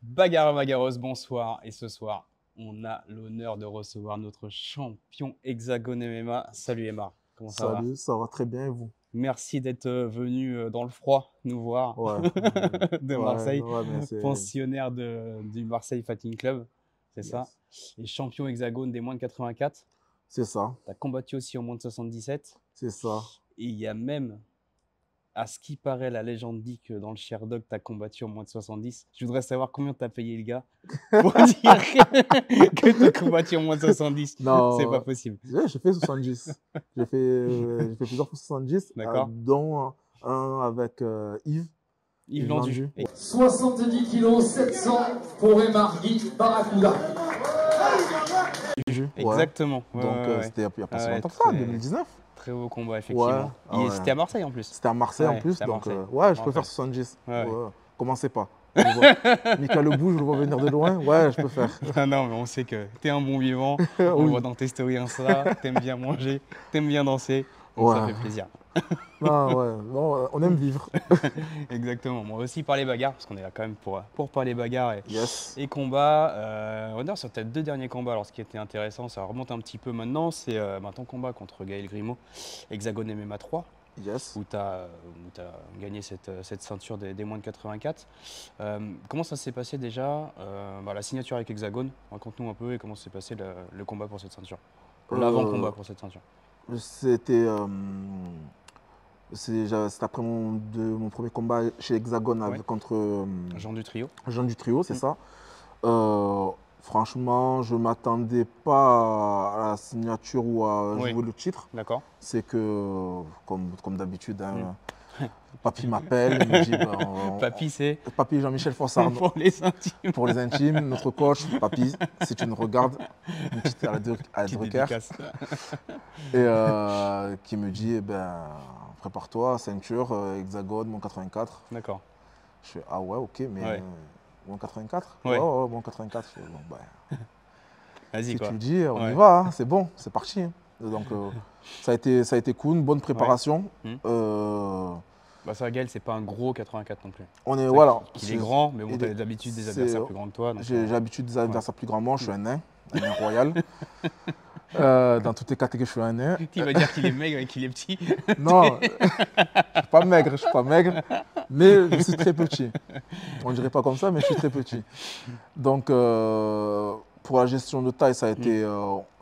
Bagarre Bagaros, bonsoir. Et ce soir, on a l'honneur de recevoir notre champion Hexagone MMA. Salut Emma, comment ça va? Salut, ça va très bien et vous? Merci d'être venu dans le froid nous voir Ouais, de ouais, Marseille, non, ouais, mais pensionnaire du Marseille Fighting Club, c'est ça? yes, Et champion Hexagone des moins de 84. c'est ça, Tu as combattu aussi au moins de 77. c'est ça. Et il y a même, à ce qui paraît, la légende dit que dans le Sherdog, tu as combattu au moins de 70. Je voudrais savoir combien t'as payé le gars pour dire que tu as combattu au moins de 70. C'est pas Non, possible. ouais, j'ai fait 70. J'ai fait plusieurs fois 70, D'accord? dont un avec Yves Yves Landu. Landu. Et- 70 kilos 700 pour Emargui Barracuda. Ouais. Exactement. Ouais, Donc ouais, ouais. c'était il y a pas Ah si ouais, longtemps que ça, très, 2019. très beau combat, Ouais, effectivement. ah ouais. C'était à Marseille en plus. C'était à Marseille en Ouais, plus, c'était à donc Marseille. ouais, je Je peux me faire rappelle. 70. Ouais, ouais. Ouais. Commencez pas. Je vois Mika Lebou, je le vois venir de loin. Ouais, je peux faire. Ah non, mais on sait que t'es un bon vivant. On Oui. voit dans tes stories Insta, t'aimes bien manger, t'aimes bien danser. Donc ça Ouais. fait plaisir. Non, ouais. Non, on aime vivre. Exactement. Moi aussi, parler bagarre, parce qu'on est là quand même pour parler bagarre Yes. et combat. On va dire sur tes deux derniers combats, alors ce qui était intéressant, ça remonte un petit peu maintenant, c'est ton combat contre Gaël Grimaud, Hexagone MMA 3, Yes. où tu as gagné cette ceinture des moins de 84. Comment ça s'est passé déjà, la signature avec Hexagone? Raconte-nous un peu et comment s'est passé le combat pour cette ceinture. Euh, L'avant-combat pour cette ceinture. C'était c'était après mon premier combat chez Hexagone Ouais. contre Jean du trio. Jean du Trio, c'est Mm. ça. Franchement, je ne m'attendais pas à la signature ou à Oui, jouer le titre. d'accord. C'est que, comme d'habitude, hein, Mm. Papy m'appelle, il me dit ben, Papy, c'est Papy Jean-Michel Fossard pour les intimes. pour les intimes, notre coach, Papy, si tu nous regardes, une petite à la Petite Drucker. dédicace. Et qui me dit, eh ben, prépare-toi, ceinture, hexagone, mon 84. D'accord. Je fais, ah ouais, ok, mais Ouais. mon 84? Ouais. Ouais, mon 84. Je fais, bon, ben, Vas-y, si quoi. tu le dis, on y Ouais. va, hein, c'est bon, c'est parti. Donc, ça a été cool, une bonne préparation. Mm. Euh, Ça, Gaël, c'est pas un gros 84 non plus. on est, C'est vrai voilà. qu'il est grand, mais bon, il t'as est- d'habitude des c'est- adversaires plus grands que toi. donc, J'ai l'habitude des adversaires plus grands que moi, je suis un nain royal. Dans toutes les catégories, je suis un nain. il va dire qu'il est maigre et qu'il est petit. Non, je suis pas maigre, je suis pas maigre, mais je suis très petit. On dirait pas comme ça, mais je suis très petit. Donc, pour la gestion de taille, ça a été,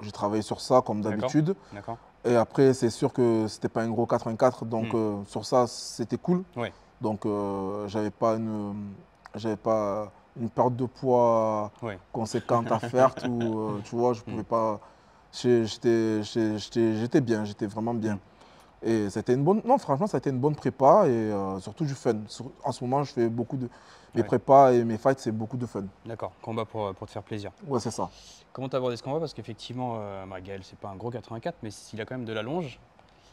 j'ai travaillé sur ça comme D'accord. d'habitude. D'accord. Et après, c'est sûr que c'était pas un gros 84, donc sur ça, c'était cool. Ouais. Donc, j'avais pas une perte de poids Ouais. conséquente à faire. Tu vois, je pouvais pas. J'étais bien, j'étais vraiment bien. Et c'était une bonne. Non, franchement, ça a été une bonne prépa et surtout du fun. En ce moment, je fais beaucoup de. Mes Ouais. prépas et mes fights, c'est beaucoup de fun. D'accord. Combat pour te faire plaisir. Ouais, c'est ça. Comment t'as abordé ce combat? Parce qu'effectivement, Gaël, c'est pas un gros 84, mais il a quand même de la longe.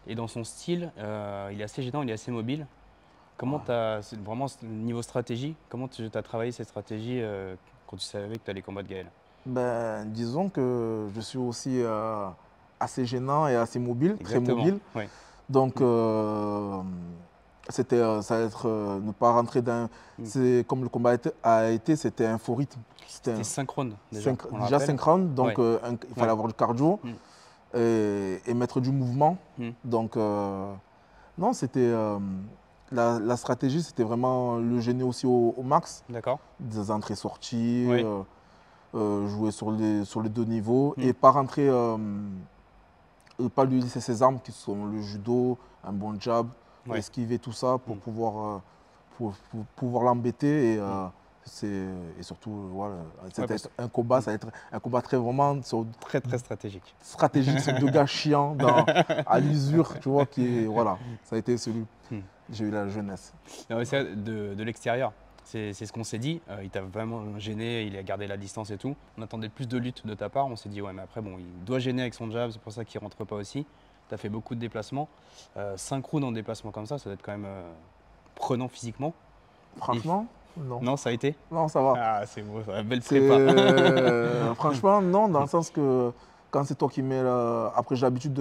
Et dans son style, il est assez gênant, il est assez mobile. Comment c'est vraiment niveau stratégie, comment tu as travaillé cette stratégie quand tu savais que tu allais combattre Gaël? Ben, disons que je suis aussi assez gênant et assez mobile, très Exactement. mobile. Ouais. Donc, ça va être ne pas rentrer dans. C'est comme le combat a été, c'était un faux rythme. C'était synchrone déjà. On le Déjà rappelle. synchrone, donc Ouais. il fallait avoir du cardio et mettre du mouvement. Donc, non, c'était. La stratégie, c'était vraiment le gêner aussi au max. D'accord. Des entrées-sorties, Oui. jouer sur les deux niveaux et pas rentrer. Pas lui laisser ses armes qui sont le judo, un bon jab, Ouais. esquiver tout ça pour pouvoir l'embêter et surtout voilà, parce- un combat, ça va être un combat très vraiment Très très stratégique. stratégique, c'est deux gars chiants à l'usure, tu vois, voilà, ça a été celui j'ai eu la jeunesse. Non, mais c'est de l'extérieur. C'est ce qu'on s'est dit. Il t'a vraiment gêné, il a gardé la distance et tout. On attendait plus de lutte de ta part. On s'est dit, ouais, mais après, bon, il doit gêner avec son jab, c'est pour ça qu'il rentre pas aussi. Tu as fait beaucoup de déplacements. 5 rounds en déplacement comme ça doit être quand même prenant physiquement. Franchement, non. Non, ça a été? Non, ça va. Ah, c'est beau, ça, belle C'est, prépa. franchement, non, dans le sens que quand c'est toi qui mets. Après, j'ai l'habitude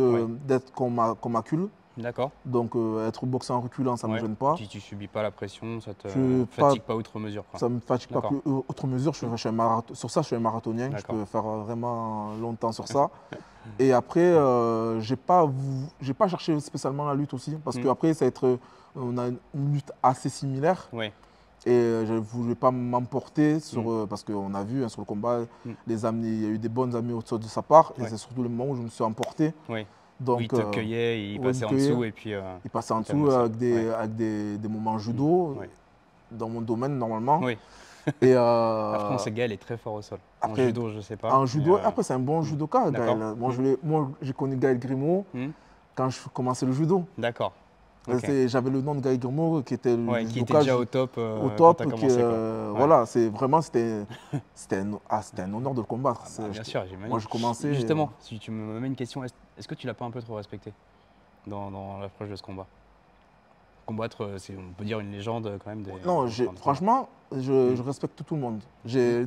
d'être qu'on m'accule. D'accord. Donc être boxé en reculant, ça ne me Ouais. gêne pas. Tu subis pas la pression, ça te Je fatigue pas outre mesure, quoi. Ça ne me fatigue pas D'accord. outre mesure. Sur ça, je suis un marathonien. Je D'accord. peux faire vraiment longtemps sur ça. Et après, j'ai pas cherché spécialement la lutte aussi. Parce qu'après, on a une lutte assez similaire. Oui. Et je ne voulais pas m'emporter parce qu'on a vu sur le combat, les amis, il y a eu des bonnes amis autour de sa part. Et Ouais. c'est surtout le moment où je me suis emporté. Oui. Donc, Où il te cueillait, il il passait me en dessous cueillait. et puis. il passait en il dessous t'amenait ça. avec des moments judo, Ouais. dans mon domaine normalement. Oui. Et, Après, on sait que Gaël est très fort au sol. En après, judo, je sais pas. en judo, mais, après c'est un bon judoka, D'accord. Gaël. Moi, j'ai connu Gaël Grimaud quand je commençais le judo. D'accord. Ok. J'avais le nom de Gaël Grimaud qui était le Ouais, qui était judoka déjà au top, au quand top. tu as commencé, quoi. Ouais. Voilà, c'était un honneur de le combattre. Bah, bien sûr, j'imagine. Moi, je commençais. Justement, si tu me mets une question, est-ce que tu l'as pas un peu trop respecté dans l'approche de ce combat? Combattre, on peut dire une légende quand même. Non, franchement, je respecte tout le monde. J'ai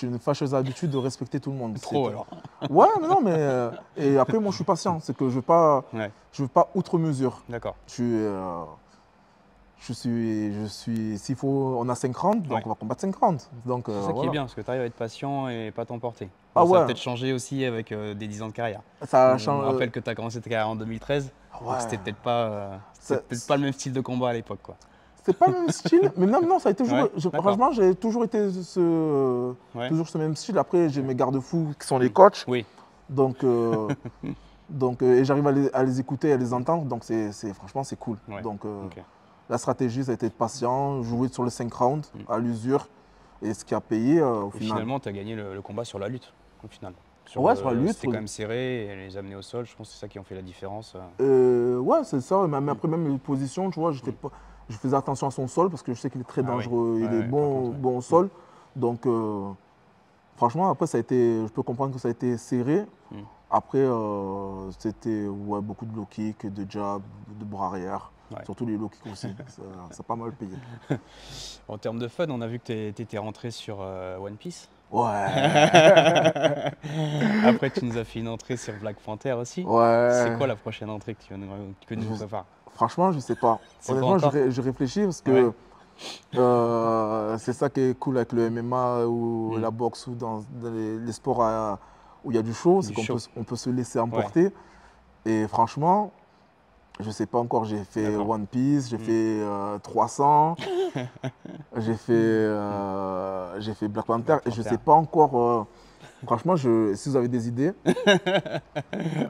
une fâcheuse habitude de respecter tout le monde. Trop alors. Ouais, mais non, mais. Et après, moi, je suis patient. C'est que je Ouais, veux pas outre mesure. d'accord. S'il faut, on a 5 rounds, donc Ouais. on va combattre 5 rounds. Donc, C'est ça qui voilà. est bien, parce que tu arrives à être patient et pas t'emporter. Ah Ça ouais. a peut-être changé aussi avec des 10 ans de carrière. Ça Je me change. rappelle que tu as commencé ta carrière en 2013, donc Ouais. c'était peut-être pas le même style de combat à l'époque, quoi. C'est pas le même style, mais même non, ça a été toujours. Ouais, d'accord. Franchement, j'ai toujours été Ouais. toujours ce même style. Après, j'ai mes garde-fous qui sont les coachs. Oui, Donc, et j'arrive à les écouter, à les entendre. Donc, franchement, c'est cool. Ouais. Donc, ok. la stratégie, ça a été de patient, jouer sur les 5 rounds à l'usure. Et ce qui a payé au Et final. finalement, tu as gagné le combat sur la lutte, au final. Ouais, sur la lutte. C'était quand même serré, et les amener au sol, je pense que c'est ça qui en fait la différence. Ouais, c'est ça. Mais après, même les positions, tu vois, je faisais attention à son sol parce que je sais qu'il est très Ah oui. dangereux. Il Ouais, est par bon, contre, ouais. bon au sol. Donc, franchement, après, je peux comprendre que ça a été serré. Après, c'était beaucoup de low kick, de jab, de bras arrière. Ouais. Surtout les low kicks aussi. ça a pas mal payé. En termes de fun, on a vu que tu étais rentré sur One Piece. Ouais. Après, tu nous as fait une entrée sur Black Panther aussi. Ouais. C'est quoi la prochaine entrée que tu nous prépares? Franchement, je sais pas. C'est Honnêtement, pas encore je réfléchis parce que c'est ça qui est cool avec le MMA ou la boxe ou dans les sports où il y a du show, c'est qu'on peut se laisser emporter. Et franchement, je sais pas encore. J'ai fait D'accord. One Piece, j'ai fait 300, j'ai fait Black Panther et je sais pas encore. Franchement, si vous avez des idées,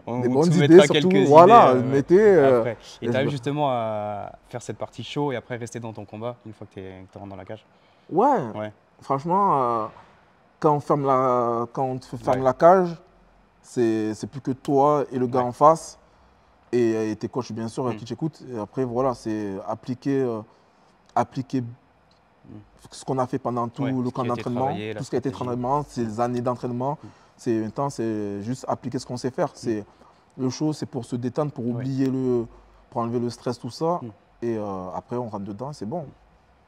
On des te bonnes soumettra idées surtout, quelques voilà, idées, mettez. après. Et et tu arrives je- justement à faire cette partie show et après rester dans ton combat une fois que tu rentres dans la cage? Ouais, Ouais. franchement, quand on ferme Ouais. la cage, c'est plus que toi et le gars Ouais. en face et tes coachs, bien sûr, qui t'écoutent. Et après, voilà, c'est appliquer ce qu'on a fait pendant tout Ouais, le ce camp qui a été d'entraînement, travaillé, la tout ce qui a été stratégie. entraînement, ces années d'entraînement. C'est juste appliquer ce qu'on sait faire. Le show, c'est pour se détendre, pour oublier pour enlever le stress, tout ça. Et après, on rentre dedans, c'est bon.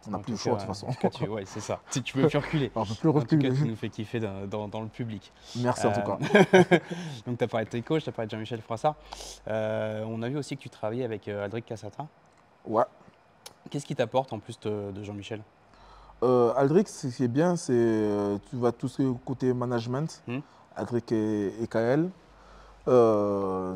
On n'a En plus le tout choix, cas, de toute façon. en tout cas, ouais, c'est ça. Tu peux plus reculer. On ne peut plus En tout cas, reculer. tu nous fais kiffer dans le public. Merci en tout cas. Donc, tu as parlé de tes coachs, tu as parlé de Jean-Michel Froissart. On a vu aussi que tu travaillais avec Aldric Cassata. Ouais. Qu'est-ce qui t'apporte en plus de Jean-Michel? Aldric, ce qui est bien, c'est tu vas tout ce qui est côté management. Aldric et KL.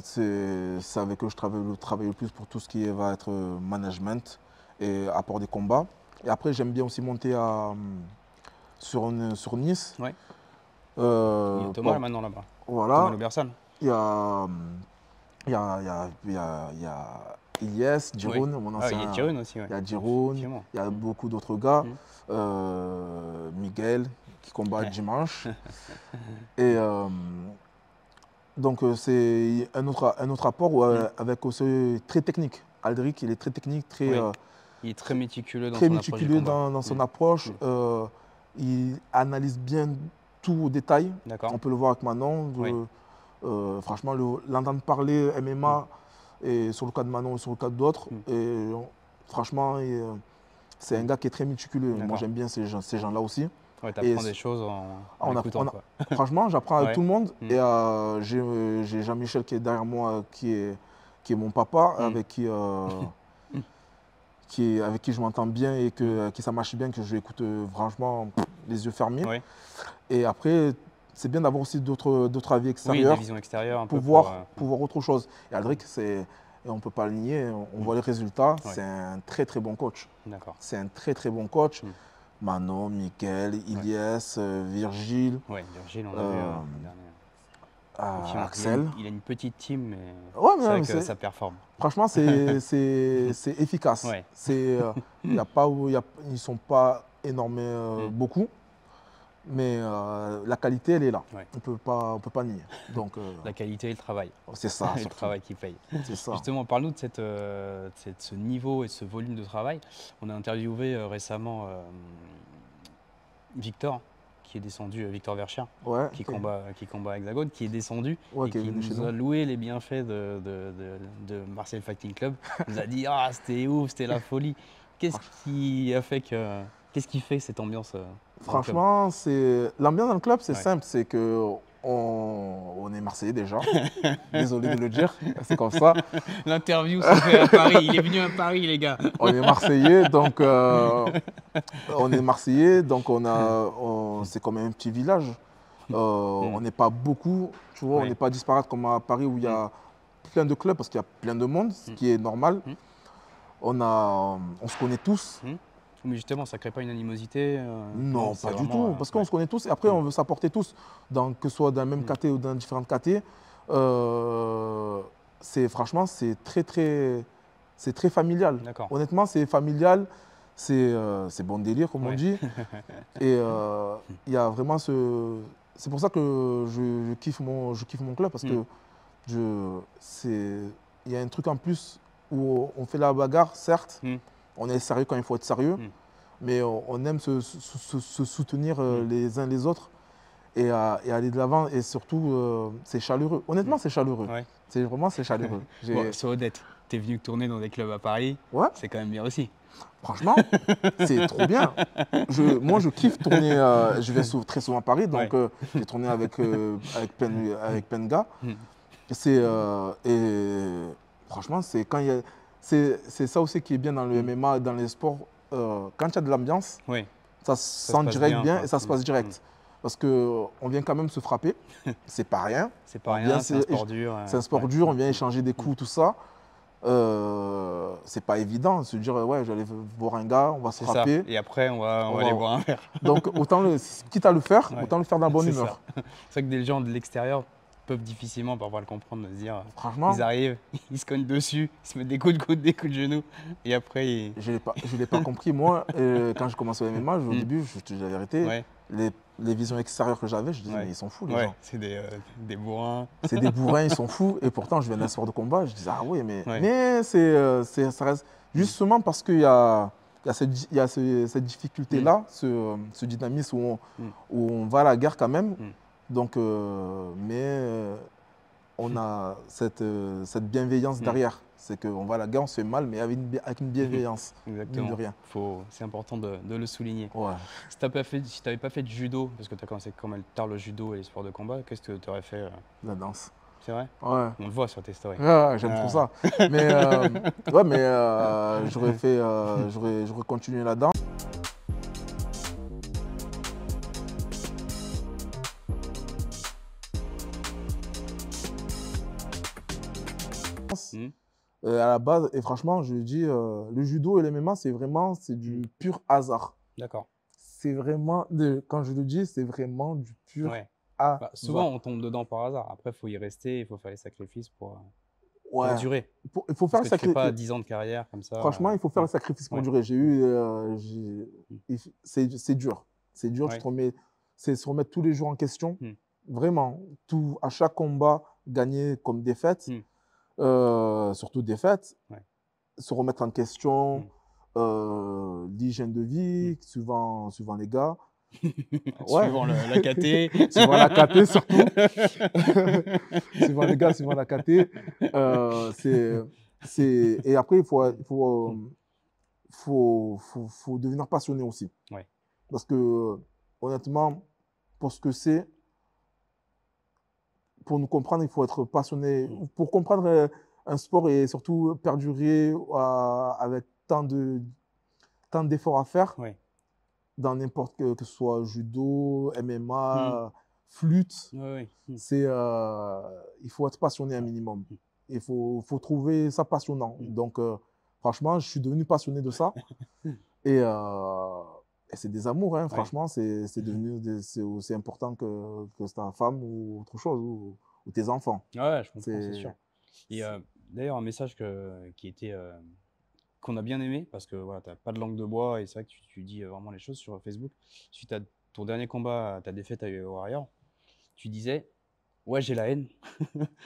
C'est avec eux que je travaille le plus pour tout ce qui va être management et apport des combats. Et après, j'aime bien aussi monter sur Nice. Ouais. Il Il y a Thomas maintenant là-bas. Voilà. Thomas Lobersan. Il y a Ilyes, Jiroun, mon Ah, ancien. il y a Jiroun aussi. Ouais. Il y a Jiroun, Effectivement. il y a beaucoup d'autres gars. Miguel qui combat dimanche. Et donc c'est un autre apport avec aussi très technique. Aldric, il est très technique, Il est très méticuleux dans très son méticuleux approche du combat. dans son approche. Il analyse bien tout au détail. D'accord. On peut le voir avec Manon. Franchement, l'entendre parler MMA et sur le cas de Manon et sur le cas d'autres, franchement, c'est un gars qui est très méticuleux. Moi, j'aime bien ces gens-là aussi. Ouais, t'apprends des choses en écoutant, quoi. Franchement, j'apprends avec tout le monde. Mm. Et j'ai Jean-Michel qui est derrière moi, qui est qui est mon papa, Mm. avec qui je m'entends bien et qui ça marche bien, que je l'écoute franchement les yeux fermés. Ouais. Et après, c'est bien d'avoir aussi d'autres avis Oui, extérieurs des visions extérieures un peu pour voir autre chose. Et Aldric, et on ne peut pas le nier, on voit les résultats, Ouais. c'est un très très bon coach. D'accord. C'est un très très bon coach. Mm. Manon, Mickaël, Ilyes, Virgile, Ouais, Virgile, on a vu l'an dernier. Et puis, Axel. Il a une petite team, mais Ouais, c'est vrai mais que ça performe. franchement, c'est efficace. Ouais. Y a pas, ils ne sont pas énormes, Mm. beaucoup, mais la qualité, elle est là. Ouais. On ne peut pas nier. Donc, La qualité et le travail. c'est ça, Le surtout. travail qui paye. C'est ça. Justement, parle-nous de ce niveau et ce volume de travail. On a interviewé récemment Victor, qui est descendu, Victor Verchère, Ouais, qui combat à Hexagone, qui est descendu Ouais, et qui est qui venu chez nous a nous. loué les bienfaits de Marseille Fighting Club. Il nous a dit ah c'était ouf, c'était la folie. Qu'est-ce qui fait cette ambiance dans le club? Franchement, l'ambiance dans le club, c'est Ouais. simple. C'est que on est Marseillais déjà. Désolé de le dire, c'est comme ça. L'interview se fait à Paris. Il est venu à Paris, les gars. On est Marseillais, donc c'est comme un petit village. On n'est pas beaucoup, tu vois, on Ouais. n'est pas disparate comme à Paris où il y a plein de clubs parce qu'il y a plein de monde, ce qui est normal. On se connaît tous. Mais justement, ça ne crée pas une animosité Non, c'est pas du vraiment, tout, parce qu'on se connaît tous et après on veut s'apporter tous, que ce soit dans le même KT ou dans différentes KT. Franchement, c'est très familial. D'accord. Honnêtement, c'est familial, c'est bon délire comme on Ouais. dit. Et il y a vraiment c'est pour ça que je kiffe mon club parce que il y a un truc en plus où on fait la bagarre, certes, on est sérieux quand il faut être sérieux, mais on aime se soutenir les uns les autres et aller de l'avant. Et surtout, c'est chaleureux. Honnêtement, c'est chaleureux. Ouais. C'est chaleureux. Bon, sois honnête, tu es venu tourner dans des clubs à Paris, Ouais. c'est quand même bien aussi. Franchement, c'est trop bien. Moi, je kiffe tourner. Je vais très souvent à Paris, donc j'ai tourné avec plein de gars. Et franchement, c'est ça aussi qui est bien dans le MMA, dans les sports. Quand il y a de l'ambiance, Oui. ça se sent passe direct bien, bien quoi. et ça se passe direct. Parce qu'on vient quand même se frapper, c'est pas rien. C'est pas rien, c'est un sport dur. C'est un sport dur, on vient échanger des coups, tout ça. C'est pas évident de se dire, ouais, j'allais voir un gars, on va se C'est frapper. ça. Et après, on va aller boire un verre. Donc, quitte à le faire, autant le faire dans la bonne C'est humeur. C'est vrai que des gens de l'extérieur peuvent difficilement parfois le comprendre, de se dire, Franchement, ils arrivent, ils se cognent dessus, ils se mettent des coups de coude, des coups de genoux, et après, je ne l'ai pas compris. Moi, quand j'ai commencé le MMA, au début, je te dis la vérité, Ouais. les visions extérieures que j'avais, je disais, Ouais. mais ils sont fous, les Ouais, gens. c'est des bourrins. C'est des bourrins, ils sont fous. Et pourtant, je viens d'un sport de combat, je disais, ah oui, mais, Ouais. mais ça reste justement parce qu'il y a cette difficulté-là, ce dynamisme où on va à la guerre quand même. Donc, on a cette bienveillance derrière. C'est qu'on va à la guerre, on se fait mal, mais avec une bienveillance. Exactement. Mine de rien. C'est important de le souligner. Ouais. Si tu n'avais pas fait de judo, parce que tu as commencé quand même tard le judo et les sports de combat, qu'est-ce que tu aurais fait La danse. C'est vrai? Ouais. On le voit sur tes stories. Ouais, j'aime trop ça. Mais, j'aurais continué là-dedans. À la base, et franchement, je dis, le judo et le MMA, c'est du pur hasard. D'accord. C'est vraiment, quand je le dis, c'est vraiment du pur Ouais. hasard. Souvent, on tombe dedans par hasard. Après, il faut y rester, il faut faire les sacrifices pour durer. Il faut faire Parce le que tu fais pas sacrifice. 10 ans de carrière comme ça. Franchement, il faut faire le sacrifice pour durer. C'est dur. C'est dur, c'est se remettre tous les jours en question. Vraiment, à chaque combat, gagner comme défaite, surtout défaite, se remettre en question, l'hygiène de vie, suivant les gars. Suivant la KT. Suivant la KT surtout. Suivant les gars, suivant la KT. Et après, il faut devenir passionné aussi. Ouais. Parce que, honnêtement, pour ce que c'est, pour nous comprendre, il faut être passionné. Pour comprendre un sport et surtout perdurer avec tant d'efforts à faire Oui. dans n'importe que ce soit judo, Mm. MMA, flûte. Oui, oui. Il faut être passionné un minimum. Il faut trouver ça passionnant. Donc, franchement, je suis devenu passionné de ça. Et c'est des amours, hein. Franchement, c'est devenu c'est aussi important que ta femme ou autre chose, ou tes enfants. Ouais, je comprends, c'est C'est sûr. Et d'ailleurs, un message qui était qu'on a bien aimé, parce que voilà, tu n'as pas de langue de bois et c'est vrai que tu dis vraiment les choses sur Facebook. Suite à ton dernier combat, ta défaite à Warrior, tu disais ouais, j'ai la haine,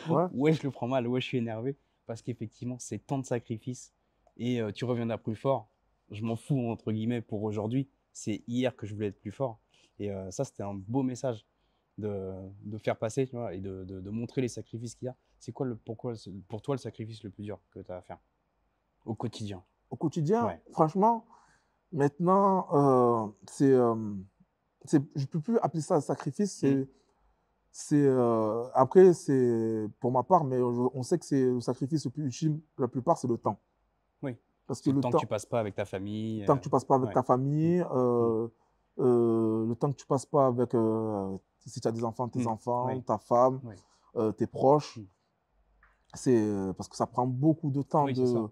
ouais, ouais, je le prends mal, ouais, je suis énervé, parce qu'effectivement, c'est tant de sacrifices et tu reviendras plus fort. Je m'en fous, entre guillemets, pour aujourd'hui. C'est hier que je voulais être plus fort. Et ça, c'était un beau message de faire passer, tu vois, et de montrer les sacrifices qu'il y a. C'est quoi pour toi le sacrifice le plus dur que tu as à faire au quotidien? au quotidien, Ouais. franchement, maintenant, je ne peux plus appeler ça un sacrifice. Après, c'est pour ma part, mais on sait que c'est le sacrifice le plus ultime, la plupart, c'est le temps. Oui. Parce que C'est le le temps que tu passes pas avec ta famille. temps que tu passes pas avec Ouais. ta famille, le temps que tu passes pas avec, si tu as des enfants, tes enfants, Oui. ta femme, Oui. tes proches, Mm. c'est parce que ça prend beaucoup de temps Oui, c'est ça.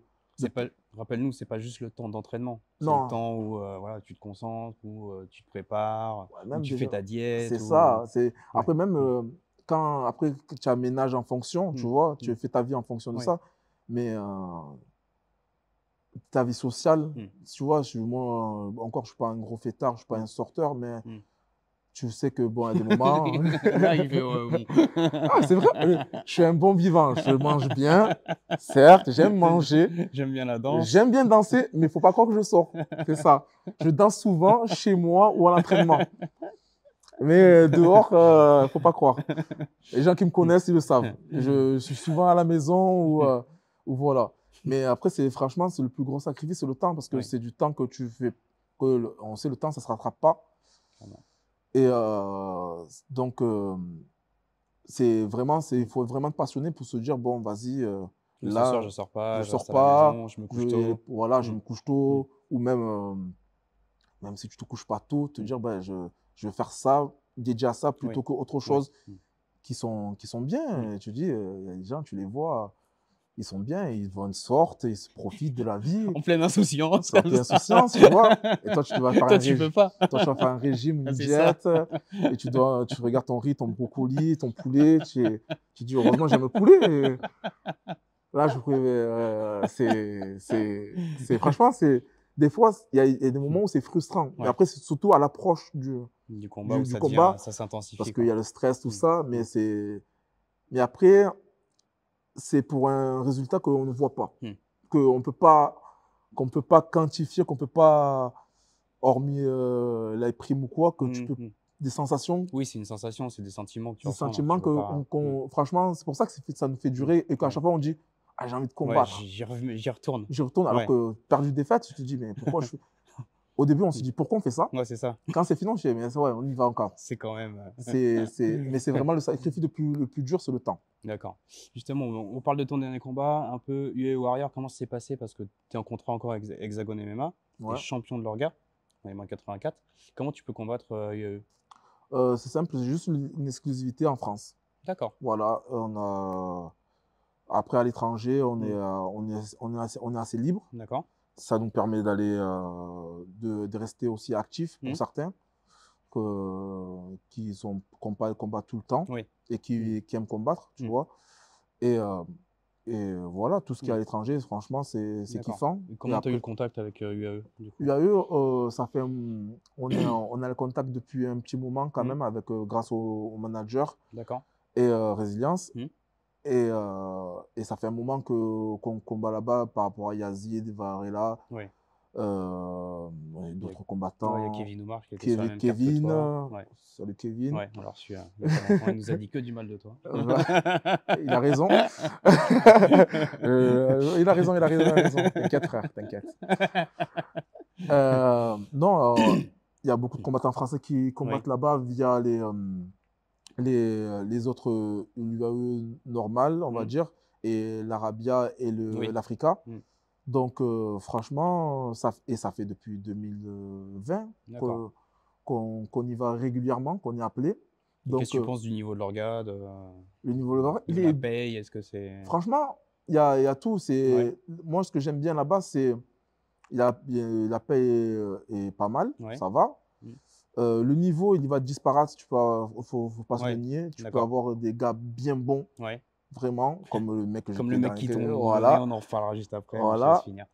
de- Rappelle-nous, c'est pas juste le temps d'entraînement. C'est le Non, temps où voilà, tu te concentres, où tu te prépares, ouais, où même tu fais déjà, ta diète. c'est ça. Ouais. Après, même après que tu aménages en fonction, tu Mm. vois, Mm. tu fais ta vie en fonction de Ouais. ça. Mais ta vie sociale, Mm. tu vois, moi, encore, je ne suis pas un gros fêtard, je ne suis pas un sorteur, mais Mm. tu sais que, bon, à des moments. Là, il fait bon. Ah, c'est vrai, je suis un bon vivant, je mange bien, certes, j'aime manger, J'aime bien la danse. j'aime bien danser, mais il ne faut pas croire que je sors. C'est ça. Je danse souvent chez moi ou à l'entraînement. Mais dehors, il ne faut pas croire. Les gens qui me connaissent, ils le savent. Je suis souvent à la maison ou voilà. Mais après, franchement, c'est le plus gros sacrifice, c'est le temps, parce que Oui. c'est du temps que tu fais. On sait le temps, ça ne se rattrape pas. Vraiment. Et donc, il faut vraiment être passionné pour se dire, bon, vas-y, Ce là, soir, je sors pas, je je sors reste à la pas, maison, je me couche tôt. voilà, je Mm. me couche tôt, ou même si tu te couches pas tôt, te dire, ben, je vais faire ça, dédié à ça, plutôt Oui. qu'autre Oui. chose Mm. qui sont bien. Mm. Et tu dis, il y a des gens, tu les vois, ils sont bien, ils sortent, ils se profitent de la vie. En pleine insouciance. En pleine insouciance, tu vois. Et toi, tu vas faire Toi, tu peux pas. Toi, tu vas faire un régime, une C'est ça. diète, et tu regardes ton riz, ton brocoli, ton poulet, tu dis, heureusement, j'aime le poulet. Et là, franchement, des fois, il y a des moments où c'est frustrant. Mais Ouais. après, c'est surtout à l'approche Du combat où du ça combat, ça s'intensifie. parce quoi. qu'il y a le stress, tout Mm. ça, mais après, c'est pour un résultat qu'on ne voit pas, Mm. qu'on ne peut pas quantifier, qu'on ne peut pas, hormis la prime ou quoi, que tu peux, Mm. des sensations, Oui, c'est une sensation, c'est des sentiments que tu des ressens. là, sentiments tu vois pas. franchement, c'est pour ça que ça nous fait durer et qu'à chaque fois on dit, ah, j'ai envie de Ouais, combattre. j'y retourne. J'y retourne, alors Ouais. que perdu défaite, tu te dis, mais pourquoi je fais. Au début, on se dit, pourquoi on fait ça? Ouais, c'est ça. Quand c'est fini, on se dit, mais ouais, on y va encore. C'est quand même. Mais c'est vraiment le sacrifice le plus dur, c'est le temps. D'accord. Justement, on parle de ton dernier combat, un peu UAE Warrior. Comment ça s'est passé? Parce que tu es en contrat encore avec Hexagon MMA, tu es Ouais. champion de l'orga, dans les moins 84. Comment tu peux combattre UAE? C'est simple, c'est juste une exclusivité en France. D'accord. Voilà, après à l'étranger, on est assez libre. D'accord. Ça nous permet d'aller, de rester aussi actifs pour certains qui combattent tout le temps Oui. et qui aiment combattre, tu vois. Et voilà, tout ce qui est à l'étranger, franchement, c'est D'accord. kiffant. Et comment tu as eu le contact avec UAE du coup? UAE, ça fait, on a le contact depuis un petit moment quand même, avec, grâce au manager D'accord. et Résilience. Mm. Et ça fait un moment qu'on combat là-bas par rapport à Yazid, Varela, Oui. d'autres combattants. Ouais, il y a Kevin Oumar qui était sur la même carte que Kevin, toi. Ouais. salut Kevin. Ouais, alors celui-là, il y a pas longtemps, il nous a dit que du mal de toi. Il a raison. Il a raison. T'inquiète, frère, t'inquiète. Non, il y a beaucoup de combattants français qui combattent là-bas via les autres UAE normales, on va dire. et l'Arabia et Oui. l'Africa. Mm. Donc, franchement, ça fait depuis 2020 D'accord. qu'on y va régulièrement, qu'on est appelé. Et qu'est-ce Donc, que tu penses du niveau de l'orga, le niveau de l'horaire, de la paye? Est-ce que c'est... franchement, il y a tout. Ouais, Moi, ce que j'aime bien là-bas, c'est la paie est pas mal, ouais. ça va. Mm. Le niveau, il va disparate, faut pas se le Ouais, nier. Tu peux d'accord. avoir des gars bien bons, Ouais. vraiment, comme le mec que Comme le j'étais dans mec qui l'intérieur. tombe donné, Voilà, on en reparlera juste après, mais je te laisse voilà. finir.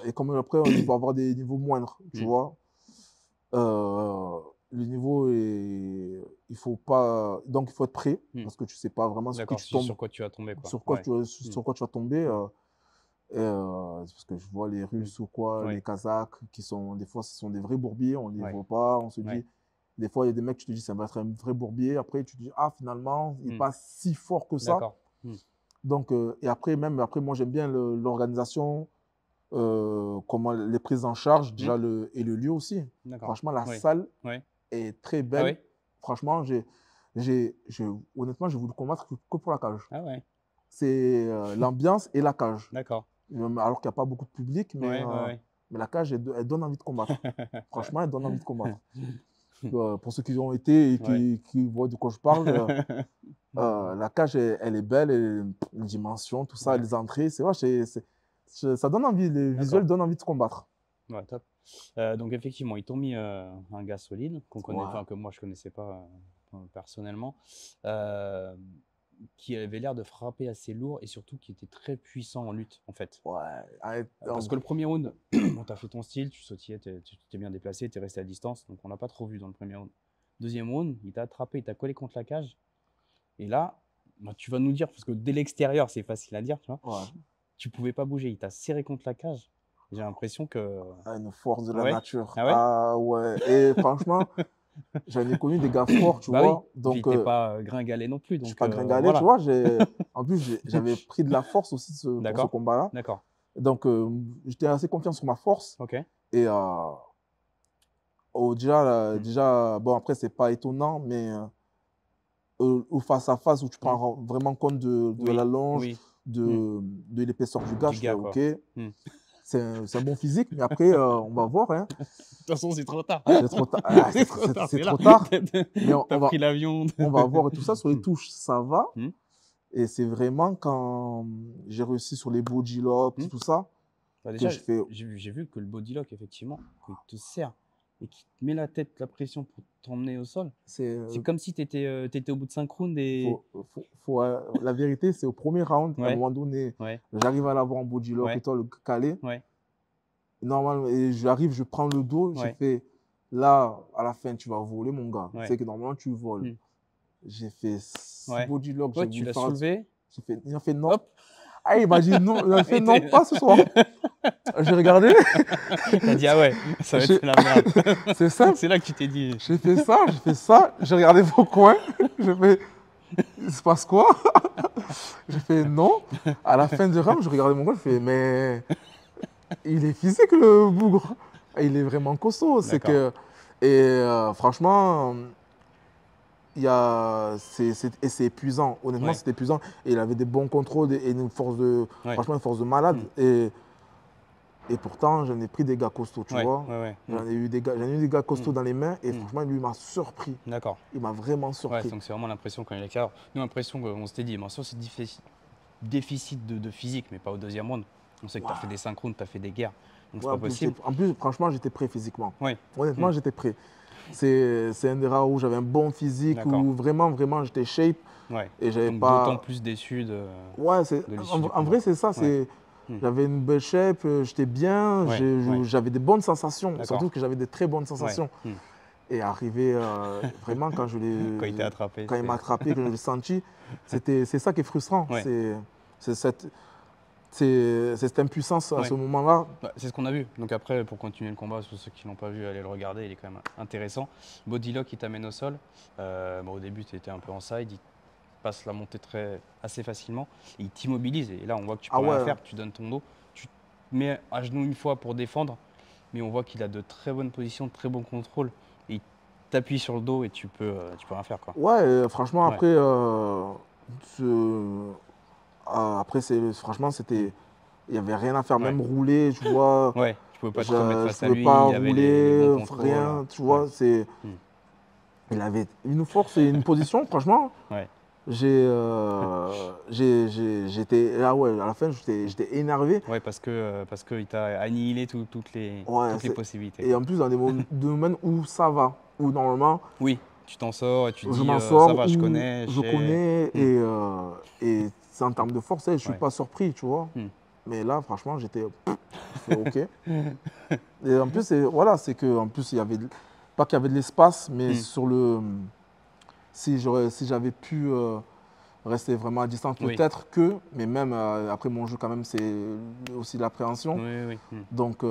Et comme après, on peut avoir des niveaux moindres, tu Mm. vois. Le niveau est, il faut pas, donc il faut être prêt Mm. parce que tu sais pas vraiment sur qui D'accord, tu tombes, sur quoi tu vas tomber, quoi. sur quoi Ouais. sur quoi tu vas tomber. Parce que je vois les Russes ou quoi, Ouais. les Kazakhs, des fois, ce sont des vrais bourbiers, on les Ouais. voit pas, on se dit, Ouais. des fois, il y a des mecs, tu te dis, ça va être un vrai bourbier, après, tu te dis, ah, finalement, il n'est Mm. pas si fort que ça. D'accord. Mm. Donc, et après, moi, j'aime bien l'organisation, comment les prises en charge, déjà, et le lieu aussi. D'accord. Franchement, la Oui. salle Ouais. est très Ah belle. ouais? Franchement, honnêtement, j'ai voulu combattre que pour la cage. Ah ouais, C'est l'ambiance et la cage. d'accord. Alors qu'il n'y a pas beaucoup de public, Ouais, ouais, mais la cage, elle donne envie de combattre. ouais. Franchement, elle donne envie de combattre. Pour ceux qui y ont été et Ouais. qui voient de quoi je parle, la cage, elle est belle, les dimensions, tout ça, Ouais. les entrées, c'est vrai, ça donne envie, les D'accord. visuels donnent envie de combattre. Ouais, top. Donc effectivement, ils t'ont mis un gars solide qu'on connaît, Ouais. enfin que moi je connaissais pas personnellement, qui avait l'air de frapper assez lourd et surtout qui était très puissant en lutte en fait. Ouais. Parce que le premier round, bon, tu as fait ton style, tu sautillais, tu t'es bien déplacé, tu es resté à distance, donc on l'a pas trop vu dans le premier round. Deuxième round, il t'a attrapé, il t'a collé contre la cage. Et là, bah, tu vas nous dire, parce que dès l'extérieur, c'est facile à dire, tu vois, Ouais. tu pouvais pas bouger, il t'a serré contre la cage. J'ai l'impression que... Une force de la Ouais. nature. Ah ouais? Ah ouais. Et franchement, j'en ai connu des gars forts, tu Bah oui, vois. et puis Donc, t'es pas gringalé non plus, je suis donc pas gringalé, tu voilà. vois. En plus, j'avais pris de la force aussi pour ce D'accord, combat-là. d'accord, Donc, j'étais assez confiant sur ma force. ok. Et déjà, bon, après, c'est pas étonnant, mais au face-à-face où tu prends vraiment compte de Oui, la longe, oui, de l'épaisseur du gars, du je fais gars, quoi. OK, c'est un bon physique, mais après, on va voir. Hein. De toute façon, c'est trop tard. C'est trop tard. Ah, C'est trop tard, c'est c'est trop là. tard. Mais T'as pris l'avion. on va voir et tout ça. Sur les touches, ça va. Hmm. Et c'est vraiment quand j'ai réussi sur les body locks, tout ça, Bah que déjà, je fais. j'ai vu que le body lock, effectivement, quand il te serre et qu'il te met la tête, la pression pour t'emmener au sol, c'est comme si tu étais au bout de 5 rounds et... La vérité, c'est au premier round, à un Ouais. moment donné, Ouais, j'arrive à l'avoir en body lock Ouais. et toi, le calé. ouais, Normalement, et j'arrive, je prends le dos, j'ai Ouais. fait, là, à la fin, tu vas voler, mon gars. Ouais. C'est que normalement, tu voles. Hmm. J'ai fait 6 Ouais. body lock, Ouais, j'ai tu voulu l'as faire. soulevé. Il a fait non. Hop. Ah, il m'a dit non, il a fait Et non, t'es- pas ce soir. J'ai regardé, T'as dit, ah ouais, ça va être la merde. c'est simple. C'est là que tu t'es dit. J'ai fait ça, j'ai regardé vos coins, j'ai fait, il se passe quoi? J'ai fait non. À la fin du round, je regardais mon coin, je fais, mais il est physique le bougre. Il est vraiment costaud. C'est que, et franchement, c'est épuisant. Honnêtement, Ouais. c'était épuisant. Et il avait des bons contrôles et une force Ouais. franchement, une force de malade. Et pourtant, j'en ai pris des gars costauds, tu Ouais, vois. ouais. J'en ai eu des gars costauds dans les mains et franchement, lui, il m'a surpris. D'accord. Il m'a vraiment Ouais, surpris. donc c'est vraiment l'impression quand il est clair. Nous, l'impression qu'on s'était dit, sûr, c'est déficit de physique, mais pas au deuxième round. On sait que tu as fait des synchrones, tu as fait des guerres. Donc c'est Ouais, pas possible. en plus, franchement, j'étais prêt physiquement. Ouais. Honnêtement, j'étais prêt. C'est un des rares où j'avais un bon physique, D'accord. où vraiment, j'étais shape. Ouais. Et j'avais Donc pas. d'autant plus déçu de. Ouais, de l'issue du en combat. vrai, c'est ça. Ouais. J'avais une belle shape, j'étais bien, Ouais, j'avais des bonnes sensations. D'accord. Surtout que j'avais des très bonnes sensations. Ouais. Et arrivé vraiment quand je l'ai. Quand il t'a attrapé. Quand il m'a attrapé, que je l'ai senti, c'est ça qui est frustrant. Ouais. C'est cette impuissance à ce moment-là. Bah, c'est ce qu'on a vu. Donc après, pour continuer le combat, pour ceux qui l'ont pas vu, allez le regarder, il est quand même intéressant. Bodylock, il t'amène au sol. Au début, tu étais un peu en side, il passe la montée assez facilement. Et il t'immobilise. Et là, on voit que tu peux rien faire, tu donnes ton dos. Tu te mets à genoux une fois pour défendre, mais on voit qu'il a de très bonnes positions, de très bons contrôles. Et il t'appuie sur le dos et tu peux rien faire, quoi. Ouais, franchement, après, Après, franchement, il n'y avait rien à faire, Ouais. même rouler, tu vois. Ouais, je pouvais pas Je te remettre ne face à pouvais lui, pas il avait les rouler, bons contrôles. rien, tu vois. Ouais. Il avait une force et une position, franchement. Ouais. J'étais là, ouais, à la fin, j'étais énervé. Ouais, parce que il t'a annihilé Ouais, toutes les possibilités. et en plus, dans des domaines où ça va, où normalement, Oui, tu t'en sors et tu te je dis m'en ça sors, va, je où connais, je sais. connais, Hmm. et c'est en termes de force, je ne suis Ouais. pas surpris, tu vois. Hmm. Mais là, franchement, je fais OK. Et en plus, voilà, c'est que en plus, il y avait, pas qu'il y avait de l'espace, mais Hmm. si j'avais pu rester vraiment à distance, Oui. peut-être que, mais même après mon jeu, quand même, c'est aussi de l'appréhension. Oui, oui. Hmm. Donc,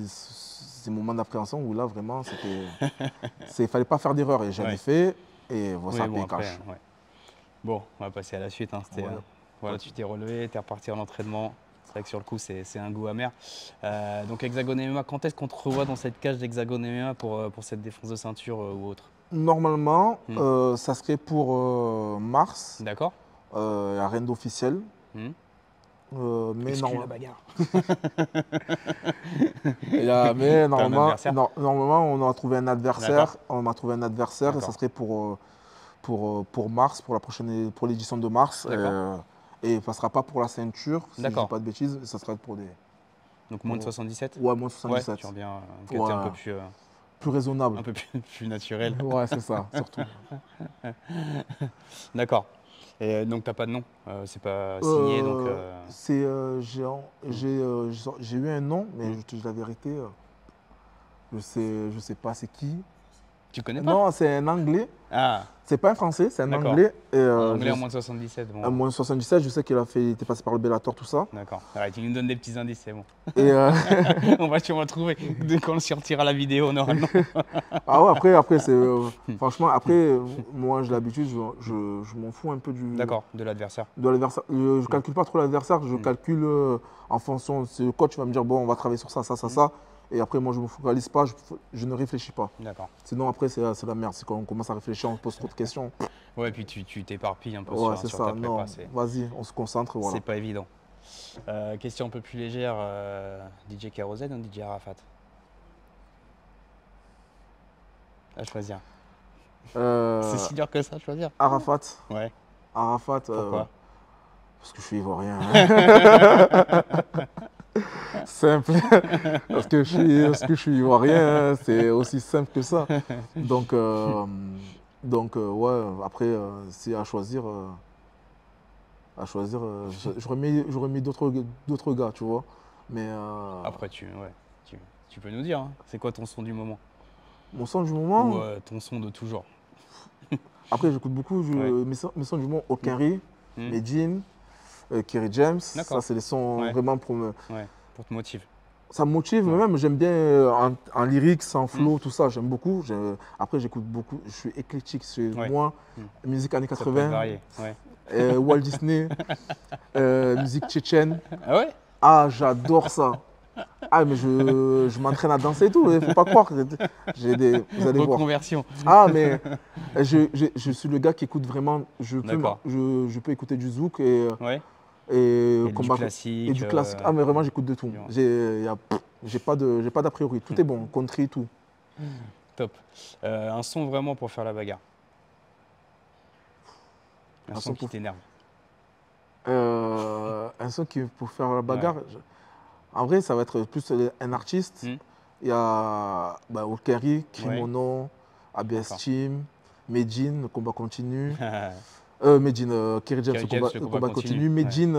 ces moments d'appréhension où là, vraiment, il fallait pas faire d'erreur. Et j'en ai Ouais. fait, et voilà, Oui, ça a bon, payé après, cash. ouais. Bon, on va passer à la suite. Hein. Ouais. Voilà, tu t'es relevé, tu es reparti en entraînement. C'est vrai que sur le coup, c'est un goût amer. Donc, Hexagone MMA, quand est-ce qu'on te revoit dans cette cage d'Hexagone MMA pour cette défense de ceinture ou autre? Normalement, ça serait pour mars, D'accord. la reine officielle. Hmm. Mais Exclue la non. bagarre. Mais T'as un adversaire? normalement, on a trouvé un adversaire. D'accord. On a trouvé un adversaire et ça D'accord. serait pour mars, pour l'édition de mars. D'accord. Et ça ne sera pas pour la ceinture, si je ne dis D'accord. pas de bêtises. Ça sera pour des. Donc moins de 77? Ouais, moins de Ouais, 77. tu reviens un côté Ouais, plus raisonnable. un peu plus naturel. Ouais, c'est ça, surtout. D'accord. Et donc t'as pas de nom, c'est pas signé, donc J'ai eu un nom, mais je te dis la vérité, je sais pas c'est qui. tu connais pas? Non, c'est un Anglais. Ah, C'est pas un Français, c'est un d'accord. Anglais. Et, En anglais en moins de 77, à bon. moins de 77, je sais il était passé par le Bellator, tout ça. D'accord. Arrête, tu nous donnes des petits indices, c'est bon. Et On va sûrement le trouver dès qu'on sortira la vidéo normalement. ah ouais, après franchement, après, moi j'ai l'habitude, je m'en fous un peu D'accord, de l'adversaire. de l'adversaire. Je calcule pas trop l'adversaire, je calcule en fonction. Le coach va me dire, bon, on va travailler sur ça, ça, ça, ça. Et après, moi, je ne me focalise pas, je ne réfléchis pas. D'accord. Sinon, après, c'est la merde. C'est quand on commence à réfléchir, on pose trop de questions. Ouais, puis tu t'éparpilles un peu Ouais, c'est sur ça. ta Non, prépa. vas-y, on se concentre, voilà. C'est pas évident. Question un peu plus légère, DJ Kérosène ou DJ Arafat? À choisir. C'est si dur que ça à choisir? Arafat. Ouais. Arafat. Pourquoi? Parce que je suis ivoirien. Simple. Parce que je suis ivoirien, hein, c'est aussi simple que ça. Donc ouais, après, si à choisir, j'aurais mis d'autres gars, tu vois. Mais Après, tu peux nous dire, hein, c'est quoi ton son du moment? mon son du moment, Ou ton son de toujours? après j'écoute beaucoup Ouais. mes sons du moment, Okari, Hmm. Medine, Kerry James. D'accord. Ça, c'est des sons Ouais. vraiment Ouais, pour te motiver. ça me motive, mais Ouais. même j'aime bien en lyrics, en flow, tout ça, j'aime beaucoup. Après, j'écoute beaucoup, je suis éclectique. Ouais. Moi, musique années Ça peut être 80, varié. Ouais. Walt Disney, musique tchétchène. Ah ouais? Ah, j'adore ça. Ah, mais je m'entraîne à danser et tout, il ne faut pas croire. Vous allez voir. Reconversion. Ah, mais je suis le gars qui écoute vraiment. D'accord. Je peux écouter du zouk Ouais. et Et du classique. et du classique. Ah, mais vraiment, j'écoute de tout. Ouais. J'ai pas d'a priori. Tout est bon, country, tout. Top. Un son vraiment pour faire la bagarre. Un son qui t'énerve. Un son qui pour faire la bagarre. En vrai, ça va être plus un artiste. Il y a Okari, Kimono, ABS Team, Medine, le combat continue. Medine, Kerry James, le combat continue. Medine,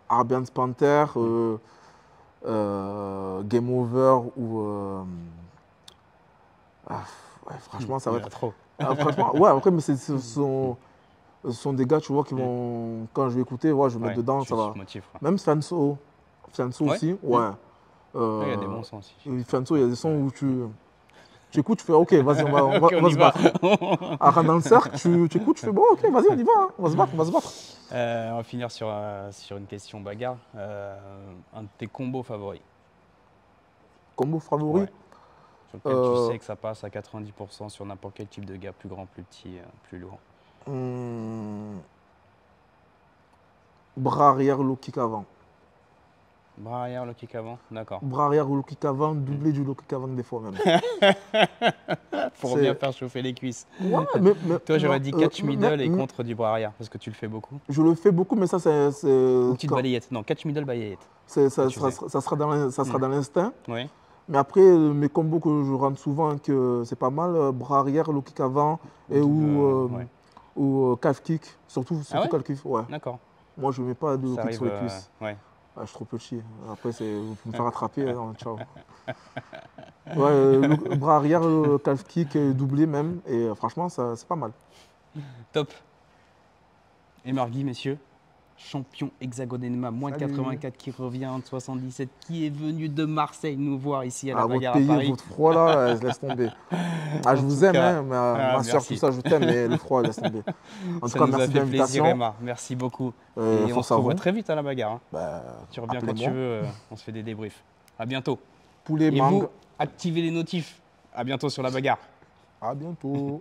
Arbians Panther, Game Over ou. Franchement, ça va être. Trop. Franchement, ouais, après, mais ce sont des gars, tu vois, qui vont. Quand je vais écouter, ouais, je vais mettre dedans, ça va. Même Fianso aussi, ouais. Il y a des bons sons aussi. Fianso, il y a des sons où tu écoutes, tu fais ok, vas-y, on va se battre. À dans le cercle, tu écoutes, tu fais bon, ok, vas-y, on y va, hein, on va se battre, on va se battre. On va finir sur une question bagarre. Un de tes combos favoris? Combo favori? Ouais. Sur lequel tu sais que ça passe à 90% sur n'importe quel type de gars, plus grand, plus petit, plus lourd. bras arrière, low kick avant. Bras arrière, le kick avant, d'accord. Bras arrière ou low kick avant, doublé du low kick avant des fois même. Pour bien faire chauffer les cuisses. Ouais, mais Toi, j'aurais non, dit catch middle et mais- contre du bras arrière, parce que tu le fais beaucoup. Je le fais beaucoup, mais ça, c'est. Ou petite balayette. Non, catch middle balayette. Ça tu sera dans l'instinct. Oui. Mais après, mes combos que je rentre souvent, que c'est pas mal, bras arrière, low kick avant, et Ouais. ou calf kick, surtout Ah ouais calf kick. Ouais. D'accord. Moi, je ne mets pas de low Ça kick arrive. sur les cuisses. Ouais. Ah, je suis trop petit. Après, vous pouvez me faire attraper. Non, ciao. Ouais, le bras arrière, le calf kick, doublé même. Et franchement, c'est pas mal. Top. Et Margui, messieurs, champion hexagone MMA, moins Salut. 84 qui revient en 77, qui est venu de Marseille nous voir ici à la Ah, votre bagarre à pays, Paris. votre froid là, laisse tomber. Ah, je vous tout aime, cas, hein, ma soeur, merci. tout ça, je t'aime, mais le froid, laisse tomber. En Ça tout cas, nous a merci de fait plaisir, l'invitation. Emma. Merci beaucoup. Et on Force se à revoit vous. très vite à la bagarre. Hein. Bah, Tu reviens quand tu appelez-moi. veux, on se fait des débriefs. À bientôt. Poulet, Et mangue. vous, activez les notifs. À bientôt sur la bagarre. À bientôt.